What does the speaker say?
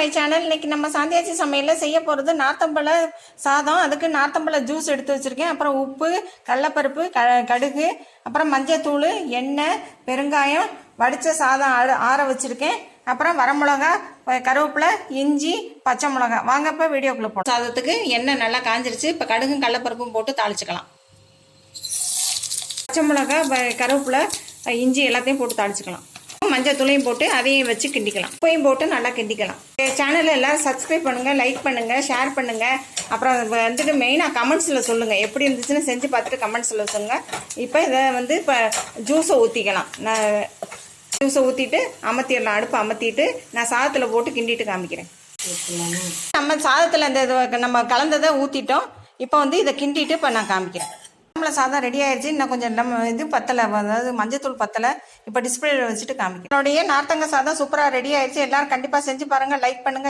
My channel. இன்னைக்கு நம்ம சாந்தியாச்சி சமையலில் செய்ய போகிறது நார்த்தம்பழ சாதம். அதுக்கு நார்த்தம்பழ ஜூஸ் எடுத்து வச்சுருக்கேன். அப்புறம் உப்பு, கடலைப்பருப்பு, கடுகு, அப்புறம் மஞ்சத்தூள், எண்ணெய், பெருங்காயம், வடித்த சாதம் ஆற வச்சுருக்கேன். அப்புறம் வரமிளகா, கருவேப்பிலை, இஞ்சி, பச்சை மிளகா. வாங்க இப்போ வீடியோக்குள்ளே போடும். சாதத்துக்கு எண்ணெய் நல்லா காஞ்சிருச்சு. இப்போ கடுகும் கடலைப்பருப்பும் போட்டு தாளிச்சுக்கலாம். பச்சை மிளகா, கருவேப்பிலை, இஞ்சி எல்லாத்தையும் போட்டு தாளிச்சுக்கலாம். மஞ்சள் தூளையும் போட்டு அதையும் வச்சு கிண்டிக்கலாம். உப்பையும் போட்டு நல்லா கிண்டிக்கலாம். சேனலை எல்லாரும் சப்ஸ்கிரைப் பண்ணுங்கள், லைக் பண்ணுங்கள், ஷேர் பண்ணுங்கள். அப்புறம் வந்துட்டு மெயினாக கமெண்ட்ஸில் சொல்லுங்கள், எப்படி இருந்துச்சுன்னு செஞ்சு பார்த்துட்டு கமெண்ட்ஸில் சொல்லுங்கள். இப்போ இதை இப்போ ஜூஸை ஊற்றிக்கலாம். நான் ஜூஸை ஊற்றிட்டு அமர்த்திடலாம். அடுப்பு அமர்த்திட்டு நான் சாதத்தில் போட்டு கிண்டிட்டு காமிக்கிறேன். நம்ம சாதத்தில் இந்த நம்ம கலந்ததை ஊற்றிட்டோம். இப்போ இதை கிண்டிட்டு இப்போ நான் காமிக்கிறேன். சாதம் ரெடி ஆயிடுச்சு. இன்னும் கொஞ்சம் நம்ம இது பத்தலை, அதாவது மஞ்சத்தூள் பத்தலை. இப்போ டிஸ்பிளேல வச்சுட்டு காமிக்கிறேன். என்னுடைய நார்த்தங்க சாதம் சூப்பராக ரெடி ஆயிடுச்சு. எல்லாரும் கண்டிப்பாக செஞ்சு பாருங்கள், லைக் பண்ணுங்கள்.